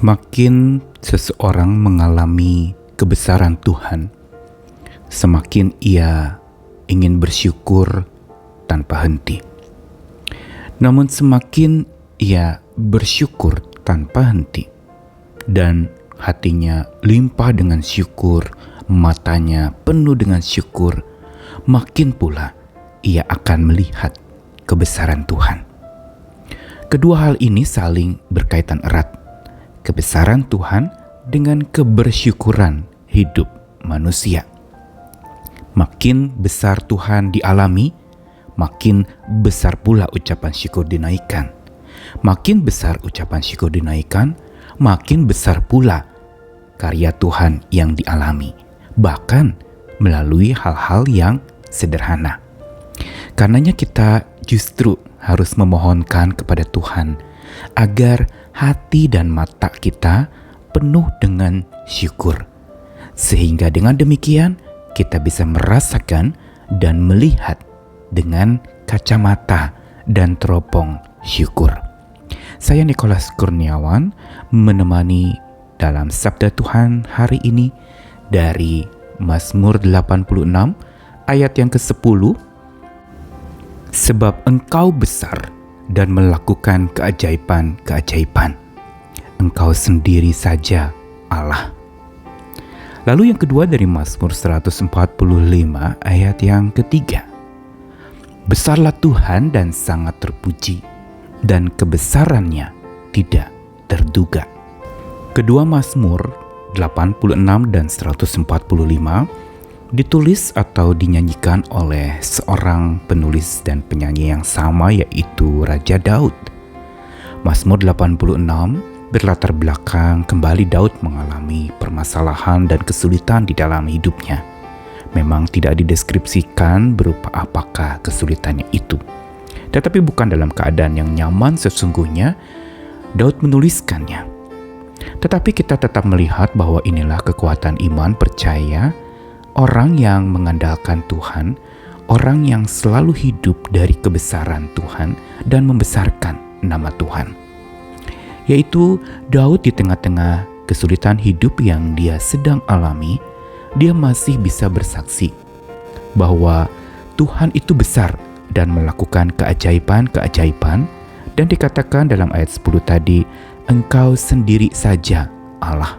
Makin seseorang mengalami kebesaran Tuhan, semakin ia ingin bersyukur tanpa henti. Namun semakin ia bersyukur tanpa henti dan hatinya limpah dengan syukur, matanya penuh dengan syukur, makin pula ia akan melihat kebesaran Tuhan. Kedua hal ini saling berkaitan erat. Kebesaran Tuhan dengan kebersyukuran hidup manusia. Makin besar Tuhan dialami, makin besar pula ucapan syukur dinaikkan. Makin besar ucapan syukur dinaikkan, makin besar pula karya Tuhan yang dialami, bahkan melalui hal-hal yang sederhana. Karenanya kita justru harus memohonkan kepada Tuhan agar hati dan mata kita penuh dengan syukur, sehingga dengan demikian kita bisa merasakan dan melihat dengan kacamata dan teropong syukur. Saya Nikolas Kurniawan menemani dalam Sabda Tuhan hari ini dari Mazmur 86 ayat yang ke-10. Sebab Engkau besar dan melakukan keajaiban-keajaiban. Engkau sendiri saja Allah. Lalu yang kedua dari Mazmur 145 ayat yang ketiga. Besarlah Tuhan dan sangat terpuji, dan kebesarannya tidak terduga. Kedua Mazmur 86 dan 145 ditulis atau dinyanyikan oleh seorang penulis dan penyanyi yang sama, yaitu Raja Daud. Mazmur 86 berlatar belakang kembali Daud mengalami permasalahan dan kesulitan di dalam hidupnya. Memang tidak dideskripsikan berupa apakah kesulitannya itu, tetapi bukan dalam keadaan yang nyaman sesungguhnya Daud menuliskannya. Tetapi kita tetap melihat bahwa inilah kekuatan iman percaya orang yang mengandalkan Tuhan, orang yang selalu hidup dari kebesaran Tuhan dan membesarkan nama Tuhan. Yaitu Daud di tengah-tengah kesulitan hidup yang dia sedang alami, dia masih bisa bersaksi bahwa Tuhan itu besar dan melakukan keajaiban-keajaiban, dan dikatakan dalam ayat 10 tadi, Engkau sendiri saja Allah.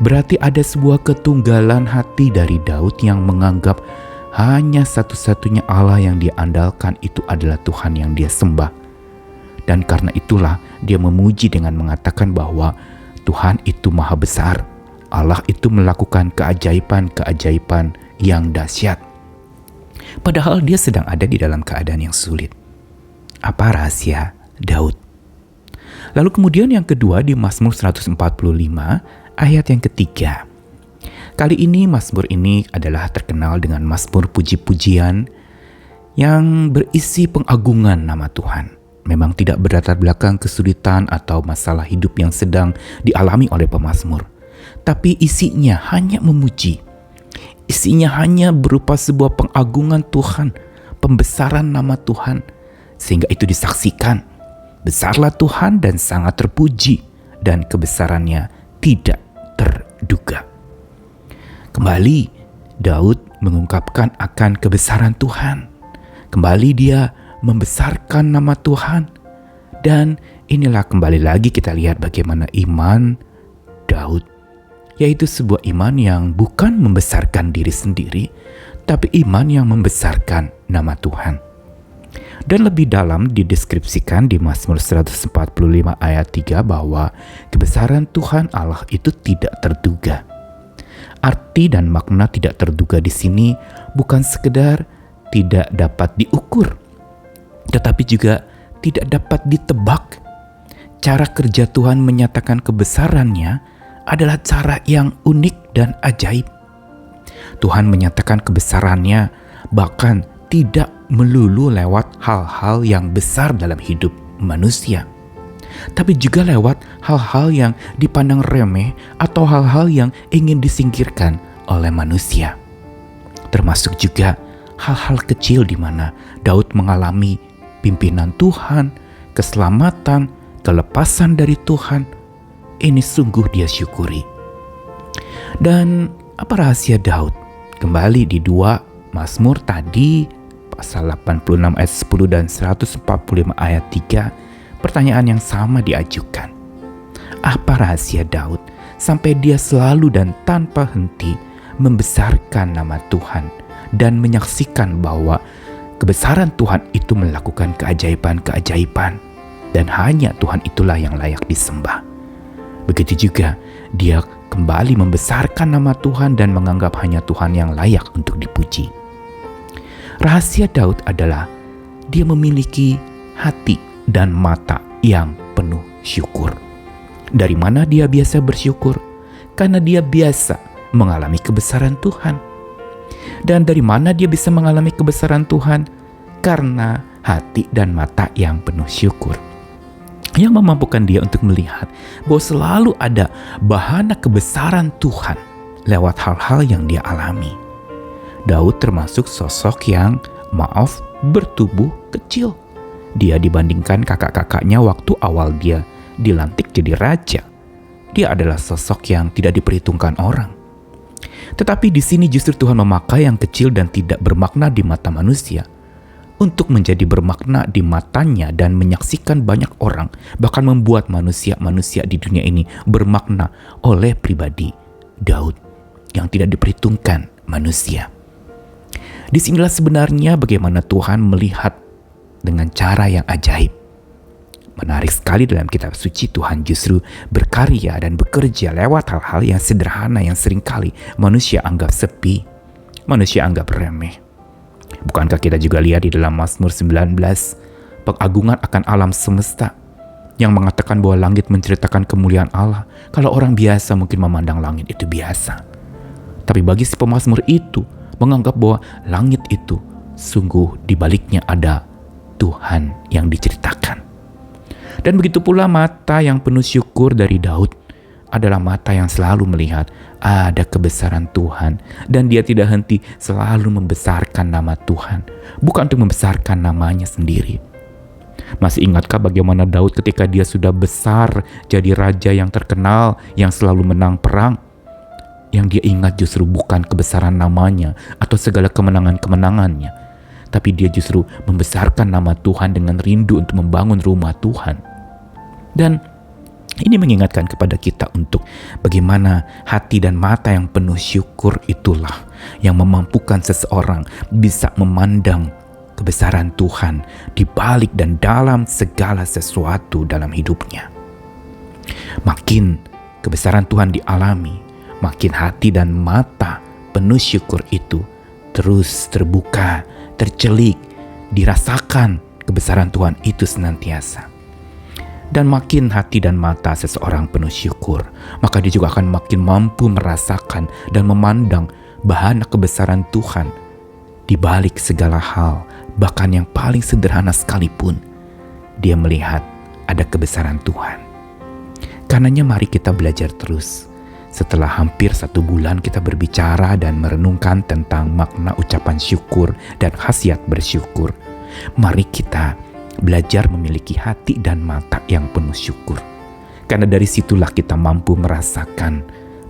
Berarti ada sebuah ketunggalan hati dari Daud yang menganggap hanya satu-satunya Allah yang dia andalkan itu adalah Tuhan yang dia sembah. Dan karena itulah dia memuji dengan mengatakan bahwa Tuhan itu maha besar. Allah itu melakukan keajaiban-keajaiban yang dahsyat. Padahal dia sedang ada di dalam keadaan yang sulit. Apa rahasia Daud? Lalu kemudian yang kedua di Mazmur 145 ayat yang ketiga. Kali ini Mazmur ini adalah terkenal dengan Mazmur puji-pujian yang berisi pengagungan nama Tuhan. Memang tidak berlatar belakang kesulitan atau masalah hidup yang sedang dialami oleh pemazmur, tapi isinya hanya memuji. Isinya hanya berupa sebuah pengagungan Tuhan, pembesaran nama Tuhan, sehingga itu disaksikan. Besarlah Tuhan dan sangat terpuji, dan kebesarannya tidak terduga. Kembali Daud mengungkapkan akan kebesaran Tuhan. Kembali dia membesarkan nama Tuhan. Dan inilah kembali lagi kita lihat bagaimana iman Daud, yaitu sebuah iman yang bukan membesarkan diri sendiri, tapi iman yang membesarkan nama Tuhan. Dan lebih dalam dideskripsikan di Mazmur 145 ayat 3 bahwa kebesaran Tuhan Allah itu tidak terduga. Arti dan makna tidak terduga di sini bukan sekedar tidak dapat diukur, tetapi juga tidak dapat ditebak. Cara kerja Tuhan menyatakan kebesarannya adalah cara yang unik dan ajaib. Tuhan menyatakan kebesarannya bahkan tidak melulu lewat hal-hal yang besar dalam hidup manusia, tapi juga lewat hal-hal yang dipandang remeh atau hal-hal yang ingin disingkirkan oleh manusia. Termasuk juga hal-hal kecil di mana Daud mengalami pimpinan Tuhan, keselamatan, kelepasan dari Tuhan, ini sungguh dia syukuri. Dan apa rahasia Daud? Kembali di 2 Mazmur tadi, pasal 86 ayat 10 dan 145 ayat 3, pertanyaan yang sama diajukan. Apa rahasia Daud sampai dia selalu dan tanpa henti membesarkan nama Tuhan dan menyaksikan bahwa kebesaran Tuhan itu melakukan keajaiban-keajaiban dan hanya Tuhan itulah yang layak disembah. Begitu juga dia kembali membesarkan nama Tuhan dan menganggap hanya Tuhan yang layak untuk dipuji. Rahasia Daud adalah dia memiliki hati dan mata yang penuh syukur. Dari mana dia biasa bersyukur? Karena dia biasa mengalami kebesaran Tuhan. Dan dari mana dia bisa mengalami kebesaran Tuhan? Karena hati dan mata yang penuh syukur, yang memampukan dia untuk melihat bahwa selalu ada bahana kebesaran Tuhan lewat hal-hal yang dia alami. Daud termasuk sosok yang bertubuh kecil. Dia dibandingkan kakak-kakaknya waktu awal dia dilantik jadi raja. Dia adalah sosok yang tidak diperhitungkan orang. Tetapi di sini justru Tuhan memakai yang kecil dan tidak bermakna di mata manusia untuk menjadi bermakna di matanya dan menyaksikan banyak orang, bahkan membuat manusia-manusia di dunia ini bermakna oleh pribadi Daud yang tidak diperhitungkan manusia. Disinilah sebenarnya bagaimana Tuhan melihat dengan cara yang ajaib. Menarik sekali dalam kitab suci Tuhan justru berkarya dan bekerja lewat hal-hal yang sederhana yang seringkali manusia anggap sepi, manusia anggap remeh. Bukankah kita juga lihat di dalam Mazmur 19, pengagungan akan alam semesta yang mengatakan bahwa langit menceritakan kemuliaan Allah. Kalau orang biasa mungkin memandang langit itu biasa. Tapi bagi si pemazmur itu menganggap bahwa langit itu sungguh di baliknya ada Tuhan yang diceritakan. Dan begitu pula mata yang penuh syukur dari Daud adalah mata yang selalu melihat ada kebesaran Tuhan. Dan dia tidak henti selalu membesarkan nama Tuhan. Bukan untuk membesarkan namanya sendiri. Masih ingatkah bagaimana Daud ketika dia sudah besar jadi raja yang terkenal, yang selalu menang perang? Yang dia ingat justru bukan kebesaran namanya atau segala kemenangan-kemenangannya. Tapi dia justru membesarkan nama Tuhan dengan rindu untuk membangun rumah Tuhan. Dan ini mengingatkan kepada kita untuk bagaimana hati dan mata yang penuh syukur itulah yang memampukan seseorang bisa memandang kebesaran Tuhan di balik dan dalam segala sesuatu dalam hidupnya. Makin kebesaran Tuhan dialami, makin hati dan mata penuh syukur itu terus terbuka, tercelik, dirasakan kebesaran Tuhan itu senantiasa. Dan makin hati dan mata seseorang penuh syukur, maka dia juga akan makin mampu merasakan dan memandang bahana kebesaran Tuhan di balik segala hal, bahkan yang paling sederhana sekalipun. Dia melihat ada kebesaran Tuhan. Karenanya mari kita belajar terus. Setelah hampir 1 bulan kita berbicara dan merenungkan tentang makna ucapan syukur dan khasiat bersyukur, mari kita belajar memiliki hati dan mata yang penuh syukur. Karena dari situlah kita mampu merasakan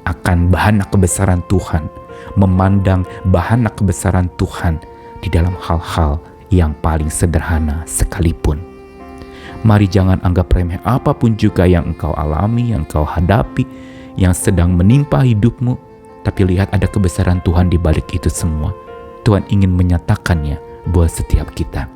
akan bahana kebesaran Tuhan, memandang bahana kebesaran Tuhan di dalam hal-hal yang paling sederhana sekalipun. Mari jangan anggap remeh apapun juga yang engkau alami, yang engkau hadapi, yang sedang menimpa hidupmu, tapi lihat ada kebesaran Tuhan di balik itu semua. Tuhan ingin menyatakannya buat setiap kita.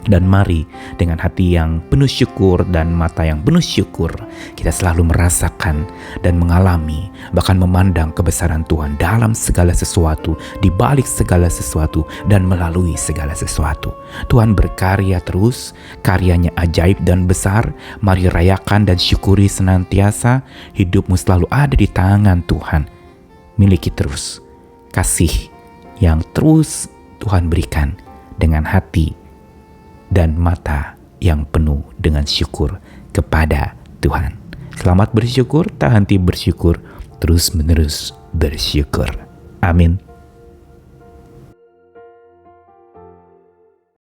Dan mari dengan hati yang penuh syukur dan mata yang penuh syukur, kita selalu merasakan dan mengalami, bahkan memandang kebesaran Tuhan dalam segala sesuatu, di balik segala sesuatu, dan melalui segala sesuatu. Tuhan berkarya terus, karyanya ajaib dan besar. Mari rayakan dan syukuri senantiasa. Hidupmu selalu ada di tangan Tuhan. Miliki terus kasih yang terus Tuhan berikan dengan hati dan mata yang penuh dengan syukur kepada Tuhan. Selamat bersyukur, tak henti bersyukur, terus menerus bersyukur. Amin.